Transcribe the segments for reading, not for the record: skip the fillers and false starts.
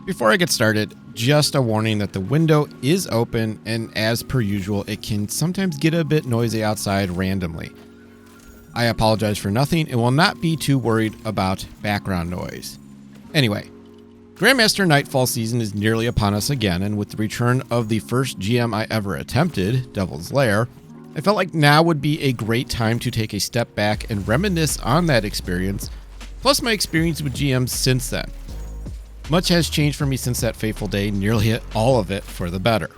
Before I get started, just a warning that the window is open, and as per usual, it can sometimes get a bit noisy outside randomly. I apologize for nothing and will not be too worried about background noise. Anyway, Grandmaster Nightfall season is nearly upon us again, and with the return of the first GM I ever attempted, Devil's Lair, I felt like now would be a great time to take a step back and reminisce on that experience, plus my experience with GMs since then. Much has changed for me since that fateful day, nearly all of it for the better.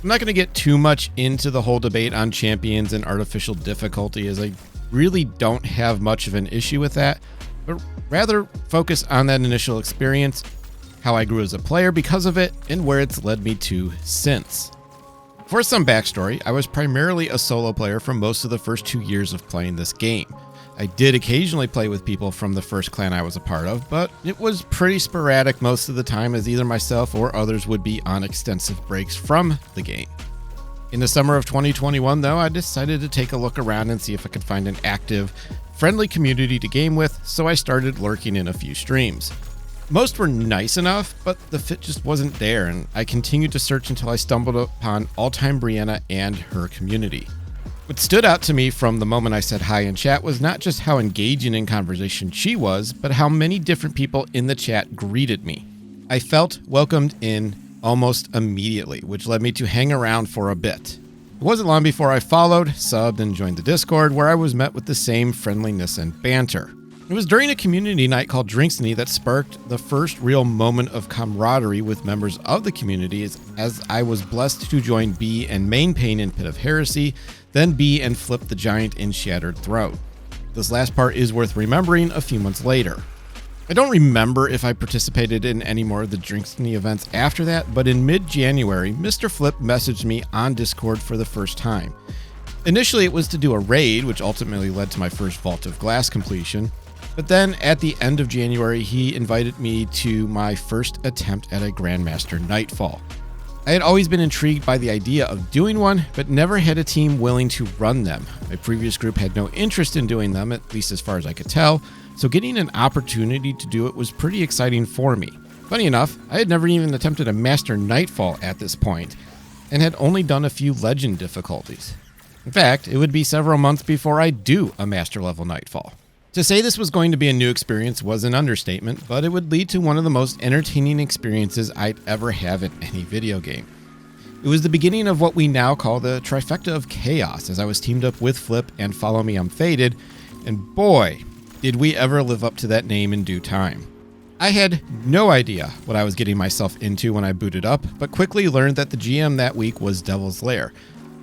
I'm not going to get too much into the whole debate on champions and artificial difficulty, as I really don't have much of an issue with that, but rather focus on that initial experience, how I grew as a player because of it, and where it's led me to since. For some backstory, I was primarily a solo player for most of the first 2 years of playing this game. I did occasionally play with people from the first clan I was a part of, but it was pretty sporadic most of the time, as either myself or others would be on extensive breaks from the game. In the summer of 2021, though, I decided to take a look around and see if I could find an active, friendly community to game with, so I started lurking in a few streams. Most were nice enough, but the fit just wasn't there, and I continued to search until I stumbled upon All-Time Brianna and her community. What stood out to me from the moment I said hi in chat was not just how engaging in conversation she was, but how many different people in the chat greeted me. I felt welcomed in almost immediately, which led me to hang around for a bit. It wasn't long before I followed, subbed, and joined the Discord, where I was met with the same friendliness and banter. It was during a community night called Drinksney that sparked the first real moment of camaraderie with members of the community, as I was blessed to join B and Main Pain in Pit of Heresy, then B and Flip the Giant in Shattered Throat. This last part is worth remembering a few months later. I don't remember if I participated in any more of the Drinksney events after that, but in mid-January, Mr. Flip messaged me on Discord for the first time. Initially, it was to do a raid, which ultimately led to my first Vault of Glass completion. But then at the end of January, he invited me to my first attempt at a Grandmaster Nightfall. I had always been intrigued by the idea of doing one, but never had a team willing to run them. My previous group had no interest in doing them, at least as far as I could tell, so getting an opportunity to do it was pretty exciting for me. Funny enough, I had never even attempted a Master Nightfall at this point, and had only done a few Legend difficulties. In fact, it would be several months before I'd do a Master level Nightfall. To say this was going to be a new experience was an understatement, but it would lead to one of the most entertaining experiences I'd ever have in any video game. It was the beginning of what we now call the Trifecta of Chaos, as I was teamed up with Flip and Follow Me I'm Faded, and boy, did we ever live up to that name in due time. I had no idea what I was getting myself into when I booted up, but quickly learned that the GM that week was Devil's Lair,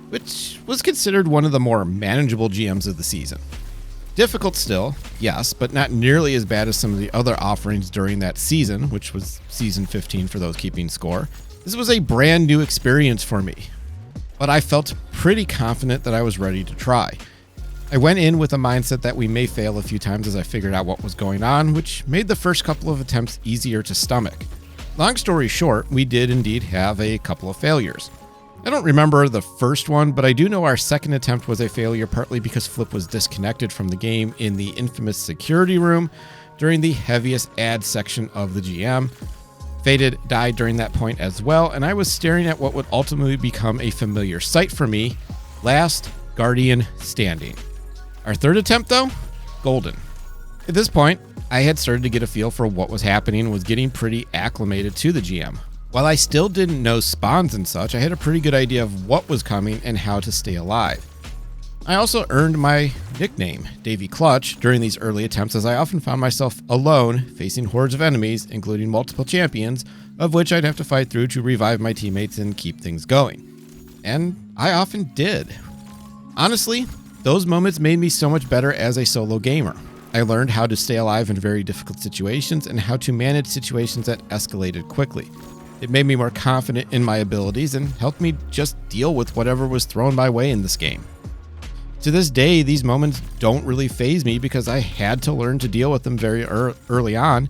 which was considered one of the more manageable GMs of the season. Difficult still, yes, but not nearly as bad as some of the other offerings during that season, which was season 15 for those keeping score. This was a brand new experience for me, but I felt pretty confident that I was ready to try. I went in with a mindset that we may fail a few times as I figured out what was going on, which made the first couple of attempts easier to stomach. Long story short, we did indeed have a couple of failures. I don't remember the first one, but I do know our second attempt was a failure, partly because Flip was disconnected from the game in the infamous security room during the heaviest ad section of the GM. Faded died during that point as well, and I was staring at what would ultimately become a familiar sight for me, Last Guardian Standing. Our third attempt, though, golden. At this point, I had started to get a feel for what was happening and was getting pretty acclimated to the GM. While I still didn't know spawns and such, I had a pretty good idea of what was coming and how to stay alive. I also earned my nickname, Davey Clutch, during these early attempts, as I often found myself alone, facing hordes of enemies, including multiple champions, of which I'd have to fight through to revive my teammates and keep things going. And I often did. Honestly, those moments made me so much better as a solo gamer. I learned how to stay alive in very difficult situations and how to manage situations that escalated quickly. It made me more confident in my abilities and helped me just deal with whatever was thrown my way in this game. To this day, these moments don't really faze me because I had to learn to deal with them very early on.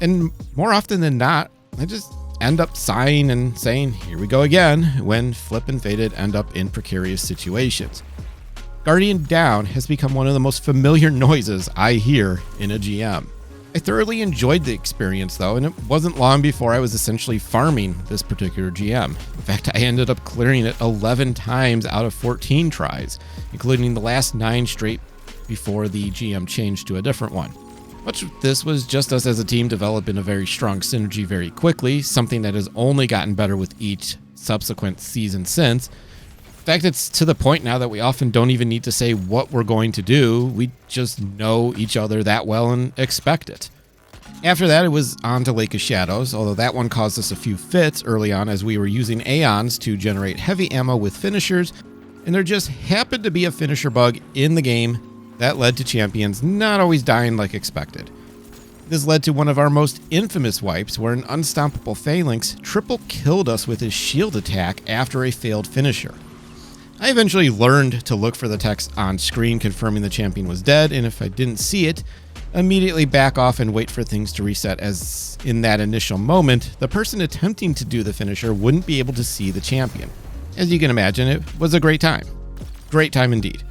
And more often than not, I just end up sighing and saying, here we go again, when Flip and Faded end up in precarious situations. Guardian Down has become one of the most familiar noises I hear in a GM. I thoroughly enjoyed the experience though, and it wasn't long before I was essentially farming this particular GM. In fact, I ended up clearing it 11 times out of 14 tries, including the last 9 straight before the GM changed to a different one. Much of this was just us as a team developing a very strong synergy very quickly, something that has only gotten better with each subsequent season since. In fact, it's to the point now that we often don't even need to say what we're going to do. We just know each other that well and expect it. After that, it was on to Lake of Shadows, although that one caused us a few fits early on as we were using Aeons to generate heavy ammo with finishers, and there just happened to be a finisher bug in the game that led to champions not always dying like expected. This led to one of our most infamous wipes where an unstoppable phalanx triple killed us with his shield attack after a failed finisher. I eventually learned to look for the text on screen confirming the champion was dead, and if I didn't see it, immediately back off and wait for things to reset, as in that initial moment, the person attempting to do the finisher wouldn't be able to see the champion. As you can imagine, it was a great time. Great time indeed.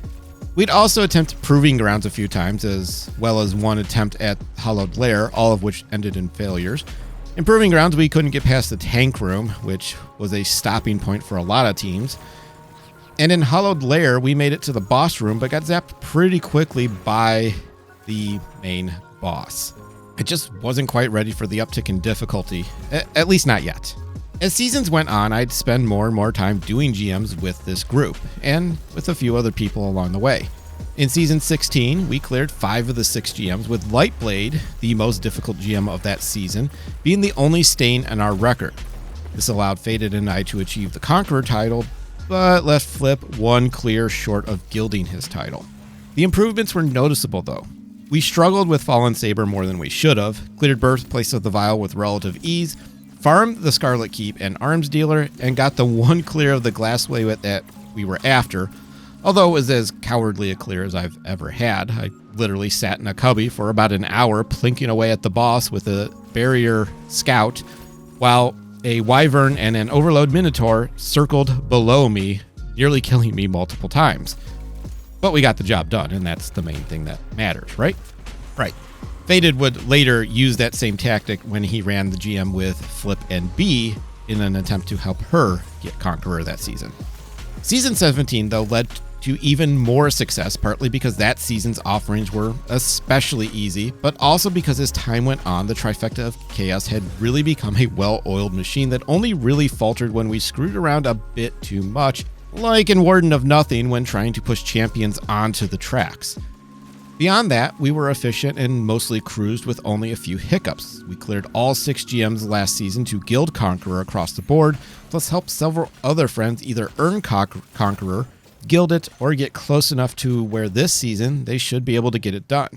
We'd also attempted Proving Grounds a few times, as well as one attempt at Hollowed Lair, all of which ended in failures. In Proving Grounds, we couldn't get past the tank room, which was a stopping point for a lot of teams. And in Hollowed Lair, we made it to the boss room, but got zapped pretty quickly by the main boss. I just wasn't quite ready for the uptick in difficulty, at least not yet. As seasons went on, I'd spend more and more time doing GMs with this group, and with a few other people along the way. In Season 16, we cleared 5 of the 6 GMs, with Lightblade, the most difficult GM of that season, being the only stain in our record. This allowed Faded and I to achieve the Conqueror title, but left Flip one clear short of gilding his title. The improvements were noticeable though. We struggled with Fallen Saber more than we should have, cleared Birthplace of the Vile with relative ease, farmed the Scarlet Keep and Arms Dealer, and got the one clear of the Glassway that we were after, although it was as cowardly a clear as I've ever had. I literally sat in a cubby for about an hour plinking away at the boss with a barrier scout, while a Wyvern and an Overload Minotaur circled below me, nearly killing me multiple times. But we got the job done, and that's the main thing that matters, right? Right. Faded would later use that same tactic when he ran the GM with Flip and B in an attempt to help her get Conqueror that season. Season 17, though, led to even more success, partly because that season's offerings were especially easy, but also because as time went on, the Trifecta of Chaos had really become a well-oiled machine that only really faltered when we screwed around a bit too much, like in Warden of Nothing when trying to push champions onto the tracks. Beyond that, we were efficient and mostly cruised with only a few hiccups. We cleared all 6 GMs last season to guild Conqueror across the board, plus helped several other friends either earn Conqueror, guild it, or get close enough to where this season they should be able to get it done.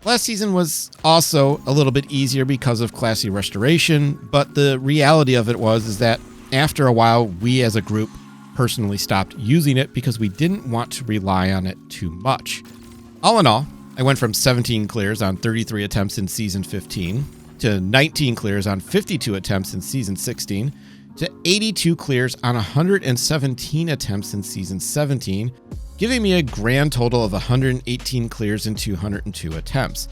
Last season was also a little bit easier because of Classy Restoration, but the reality of it is that after a while, we as a group personally stopped using it because we didn't want to rely on it too much. All in all, I went from 17 clears on 33 attempts in Season 15, to 19 clears on 52 attempts in Season 16, to 82 clears on 117 attempts in Season 17, giving me a grand total of 118 clears in 202 attempts.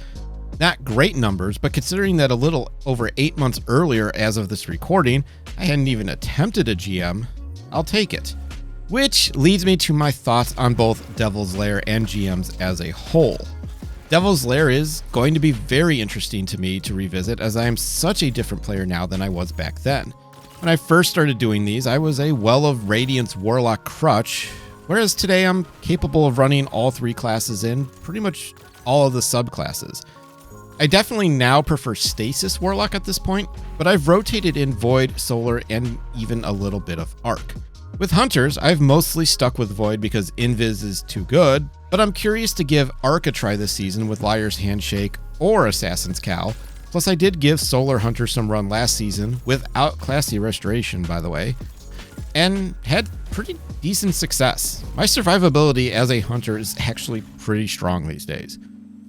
Not great numbers, but considering that a little over 8 months earlier as of this recording, I hadn't even attempted a GM, I'll take it. Which leads me to my thoughts on both Devil's Lair and GMs as a whole. Devil's Lair is going to be very interesting to me to revisit, as I am such a different player now than I was back then. When I first started doing these, I was a Well of Radiance Warlock Crutch, whereas today I'm capable of running all 3 classes in pretty much all of the subclasses. I definitely now prefer Stasis Warlock at this point, but I've rotated in Void, Solar, and even a little bit of Arc. With Hunters, I've mostly stuck with Void because Invis is too good, but I'm curious to give Arc a try this season with Liar's Handshake or Assassin's Cowl. Plus, I did give Solar Hunter some run last season, without Classy Restoration, by the way, and had pretty decent success. My survivability as a Hunter is actually pretty strong these days.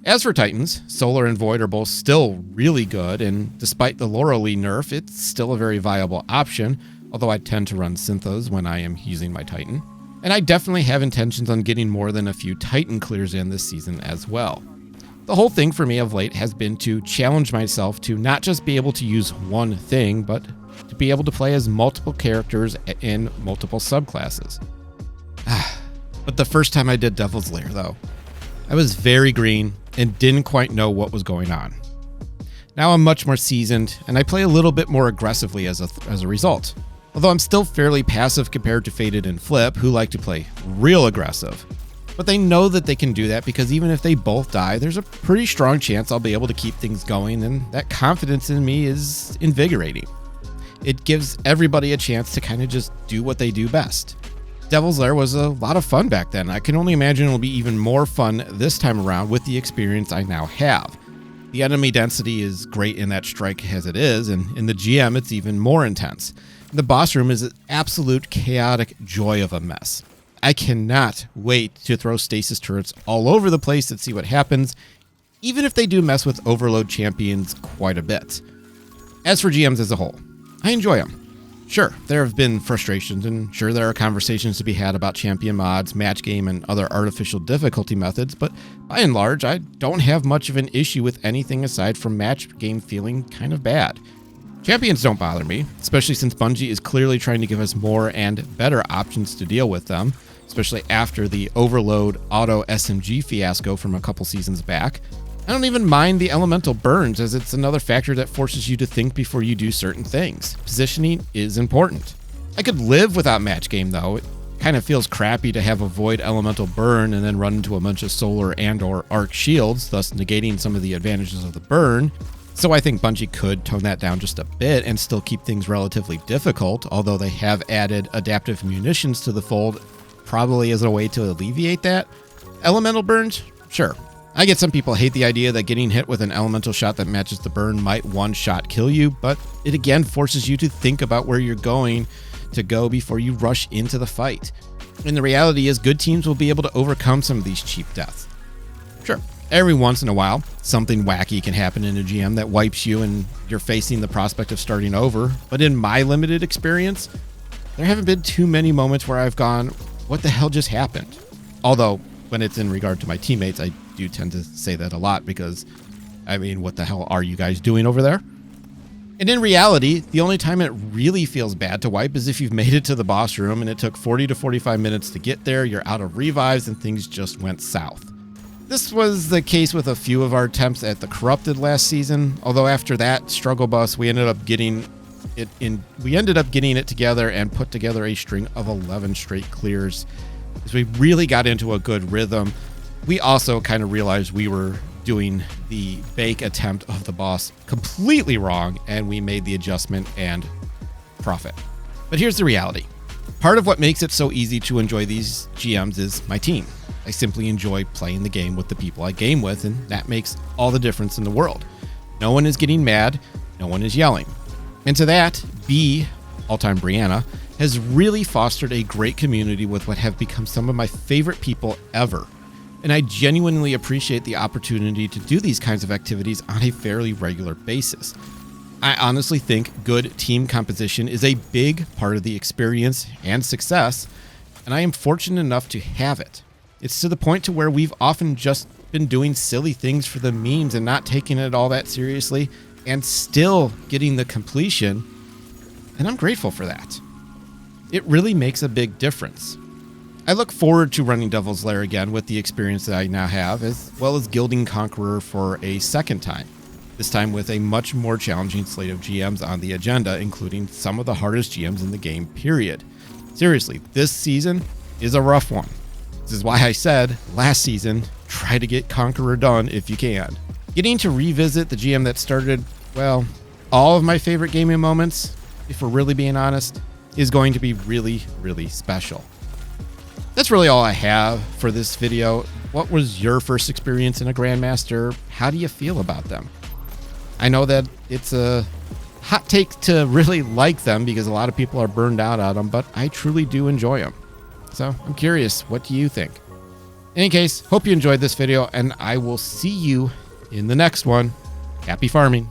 As for Titans, Solar and Void are both still really good, and despite the Laurel-Lee nerf, it's still a very viable option, although I tend to run Synthos when I am using my Titan. And I definitely have intentions on getting more than a few Titan clears in this season as well. The whole thing for me of late has been to challenge myself to not just be able to use one thing, but to be able to play as multiple characters in multiple subclasses. But the first time I did Devil's Lair, though, I was very green and didn't quite know what was going on. Now I'm much more seasoned, and I play a little bit more aggressively as a result. Although I'm still fairly passive compared to Faded and Flip, who like to play real aggressive. But they know that they can do that because even if they both die, there's a pretty strong chance I'll be able to keep things going, and that confidence in me is invigorating. It gives everybody a chance to kind of just do what they do best. Devil's Lair was a lot of fun back then. I can only imagine it'll be even more fun this time around with the experience I now have. The enemy density is great in that strike as it is, and in the GM it's even more intense. The boss room is an absolute chaotic joy of a mess. I cannot wait to throw stasis turrets all over the place and see what happens, even if they do mess with overload champions quite a bit. As for GMs as a whole, I enjoy them. Sure, there have been frustrations, and sure there are conversations to be had about champion mods, match game, and other artificial difficulty methods, but by and large, I don't have much of an issue with anything aside from match game feeling kind of bad. Champions don't bother me, especially since Bungie is clearly trying to give us more and better options to deal with them, especially after the overload auto SMG fiasco from a couple seasons back. I don't even mind the elemental burns, as it's another factor that forces you to think before you do certain things. Positioning is important. I could live without match game though. It kind of feels crappy to have a void elemental burn and then run into a bunch of solar and or arc shields, thus negating some of the advantages of the burn. So I think Bungie could tone that down just a bit and still keep things relatively difficult, although they have added adaptive munitions to the fold, probably as a way to alleviate that. Elemental burns? Sure. I get some people hate the idea that getting hit with an elemental shot that matches the burn might one-shot kill you, but it again forces you to think about where you're going to go before you rush into the fight. And the reality is good teams will be able to overcome some of these cheap deaths. Sure, every once in a while, something wacky can happen in a GM that wipes you and you're facing the prospect of starting over, but in my limited experience, there haven't been too many moments where I've gone, what the hell just happened? Although, when it's in regard to my teammates, I do tend to say that a lot because, I mean, what the hell are you guys doing over there? And in reality, the only time it really feels bad to wipe is if you've made it to the boss room and it took 40 to 45 minutes to get there, you're out of revives and things just went south. This was the case with a few of our attempts at the Corrupted last season, although after that struggle bus, we ended up getting it together and put together a string of 11 straight clears. As we really got into a good rhythm, we also kind of realized we were doing the bake attempt of the boss completely wrong, and we made the adjustment and profit. But here's the reality. Part of what makes it so easy to enjoy these GMs is my team. I simply enjoy playing the game with the people I game with, and that makes all the difference in the world. No one is getting mad, no one is yelling. And to that, B, all-time Brianna, has really fostered a great community with what have become some of my favorite people ever. And I genuinely appreciate the opportunity to do these kinds of activities on a fairly regular basis. I honestly think good team composition is a big part of the experience and success, and I am fortunate enough to have it. It's to the point to where we've often just been doing silly things for the memes and not taking it all that seriously, and still getting the completion, and I'm grateful for that. It really makes a big difference. I look forward to running Devil's Lair again with the experience that I now have, as well as gilding Conqueror for a second time, this time with a much more challenging slate of GMs on the agenda, including some of the hardest GMs in the game, period. Seriously, this season is a rough one. This is why I said last season, try to get Conqueror done if you can. Getting to revisit the GM that started, well, all of my favorite gaming moments, if we're really being honest, is going to be really, really special. That's really all I have for this video. What was your first experience in a Grandmaster? How do you feel about them? I know that it's a hot take to really like them because a lot of people are burned out on them, but I truly do enjoy them. So I'm curious, what do you think? In any case, hope you enjoyed this video, and I will see you in the next one. Happy farming.